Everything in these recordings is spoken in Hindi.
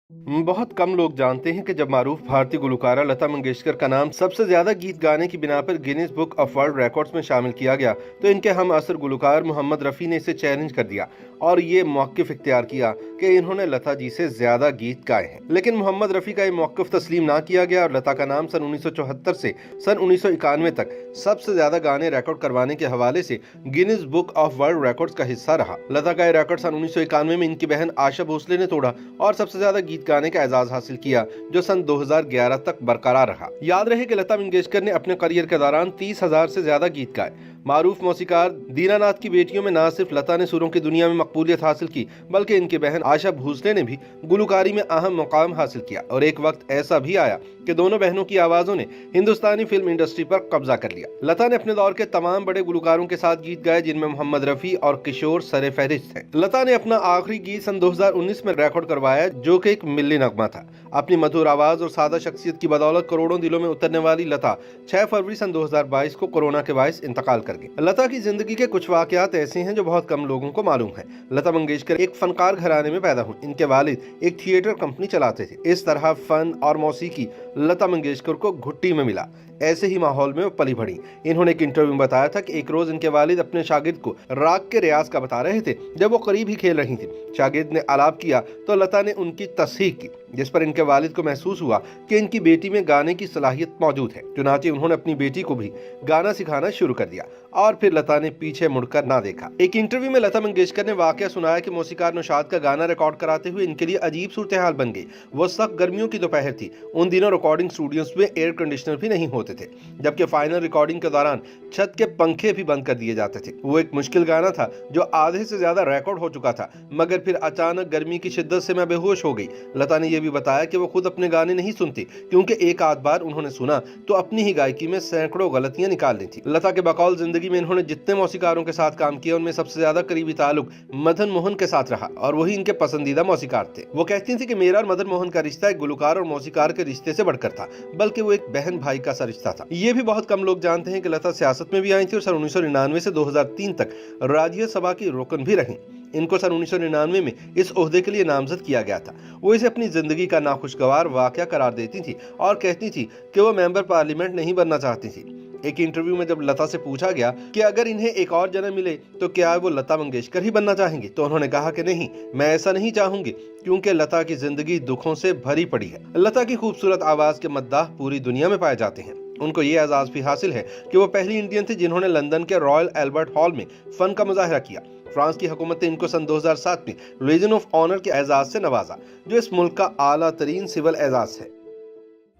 बहुत कम लोग जानते हैं कि जब मारूफ भारतीय गुलकारा लता मंगेशकर का नाम सबसे ज्यादा गीत गाने की बिना पर Guinness book of world records में शामिल किया गया तो इनके हम असर गुलकार मोहम्मद रफ़ी ने इसे चैलेंज कर दिया और ये मौक़िफ़ इख्तियार किया कि इन्होंने लता जी से ज्यादा गीत गाए हैं। लेकिन मोहम्मद रफ़ी का ये मौक़िफ़ तस्लीम ना किया गया और लता का नाम सन 1974 से सन 1991 तक सबसे ज्यादा गाने रिकॉर्ड करवाने के हवाले से Guinness book of world records का हिस्सा रहा। लता का ये रिकॉर्ड सन 1991 में इनकी बहन आशा भोसले ने तोड़ा और सबसे ज्यादा गीत गाने का एजाज हासिल किया जो सन 2011 तक बरकरार रहा। याद रहे कि लता मंगेशकर ने अपने करियर के दौरान 30,000 से ज्यादा गीत गाए। मारूफ मौसीकार दीनानाथ की बेटियों में न सिर्फ लता ने सुरों की दुनिया में मकबूलियत हासिल की बल्कि इनकी बहन आशा भोसले ने भी गुलकारी में अहम मुकाम हासिल किया और एक वक्त ऐसा भी आया कि दोनों बहनों की आवाजों ने हिंदुस्तानी फिल्म इंडस्ट्री पर कब्जा कर लिया। लता ने अपने दौर के तमाम बड़े गुलकारों के साथ गीत गाए जिनमें मोहम्मद रफ़ी और किशोर सरे फहरिस्त हैं। लता ने अपना आखिरी गीत सन 2019 में रिकॉर्ड करवाया जो कि एक मिल्ली नगमा था। अपनी मधुर आवाज और सादा शख्सियत की बदौलत करोड़ों दिलों में उतरने वाली लता 6 फरवरी सन 2022 को कोरोना के बायस इंतकाल कर गई। लता की जिंदगी के कुछ वाकयात ऐसे हैं जो बहुत कम लोगों को मालूम है। लता मंगेशकर एक फनकार घराने में पैदा हुई। इनके वालिद एक थिएटर कंपनी चलाते थे। इस तरह फन और मौसीकी लता मंगेशकर को घुट्टी में मिला। ऐसे ही माहौल में वो पली बढ़ी। इन्होंने एक इंटरव्यू में बताया था कि एक रोज इनके वालिद अपने शागिर्द को राग के रियाज का बता रहे थे जब वो करीब ही खेल रही थी। शागिर्द ने आलाप किया तो लता ने उनकी तस्हीह की जिस पर इनके वालिद को महसूस हुआ कि इनकी बेटी में गाने की सलाहियत मौजूद है। चुनांचे उन्होंने अपनी बेटी को भी गाना सिखाना शुरू कर दिया और फिर लता ने पीछे मुड़कर ना देखा। एक इंटरव्यू में लता मंगेशकर ने वाकया सुनाया कि मौसीकार नौशाद का गाना रिकॉर्ड कराते हुए इनके लिए अजीब सूरत हाल बन गई। वो सख्त गर्मियों की दोपहर थी। उन दिनों रिकॉर्डिंग स्टूडियोज में एयर कंडीशनर भी नहीं होते थे जबकि फाइनल रिकॉर्डिंग के दौरान छत के पंखे भी बंद कर दिए जाते थे। वो एक मुश्किल गाना था जो आधे से ज्यादा रिकॉर्ड हो चुका था मगर फिर अचानक गर्मी की शिद्दत से मैं बेहोश हो गई। लता ने यह भी बताया कि वो खुद अपने गाने नहीं सुनती क्योंकि एक आध बार उन्होंने सुना तो अपनी ही गायकी में सैकड़ों गलतियां निकाल ली थी। लता के बकौल जिंदगी में इन्होंने जितने मौसीकारों के साथ काम किया उनमें सबसे ज्यादा करीबी ताल्लुक मदन मोहन के साथ रहा और वही इनके पसंदीदा मौसीकार थे। वो कहती थी कि मेरा और मदन मोहन का रिश्ता एक गुलकार और मौसीकार के रिश्ते से बढ़कर था बल्कि वो एक बहन भाई का सा रिश्ता था। ये भी बहुत कम लोग जानते हैं कि लता सियासत में भी आई थी और सन 1999 से 2003 तक राज्यसभा की रुकन भी रही। इनको सन 1999 में इस ओहदे के लिए नामजद किया गया था। वो इसे अपनी जिंदगी का नाखुशगवार वाकया करार देती थी और कहती थी कि वो मेंबर पार्लियामेंट नहीं बनना चाहती थी। एक इंटरव्यू में जब लता से पूछा गया कि अगर इन्हें एक और जन्म मिले तो क्या वो लता मंगेशकर ही बनना चाहेंगी तो उन्होंने कहा कि नहीं, मैं ऐसा नहीं चाहूंगी क्योंकि लता की जिंदगी दुखों से भरी पड़ी है। लता की खूबसूरत आवाज के मद्दाह पूरी दुनिया में पाए जाते हैं। उनको ये एजाज भी हासिल है कि वो पहली इंडियन थी जिन्होंने लंदन के रॉयल एल्बर्ट हॉल में फन का मुजाहरा किया। फ्रांस की हुकूमत ने इनको सन 2007 में लीजन ऑफ ऑनर के एजाज से नवाजा जो इस मुल्क का आला तरीन सिविल एजाज है।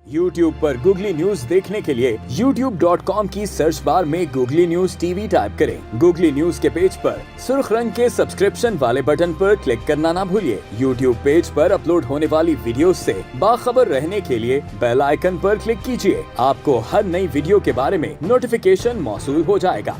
YouTube पर गूगली न्यूज देखने के लिए youtube.com की सर्च बार में गूगली न्यूज टीवी टाइप करें। गूगली न्यूज के पेज पर सुर्ख रंग के सब्सक्रिप्शन वाले बटन पर क्लिक करना ना भूलिए। YouTube पेज पर अपलोड होने वाली वीडियोस से बाखबर रहने के लिए बेल आइकन पर क्लिक कीजिए। आपको हर नई वीडियो के बारे में नोटिफिकेशन मौसूल हो जाएगा।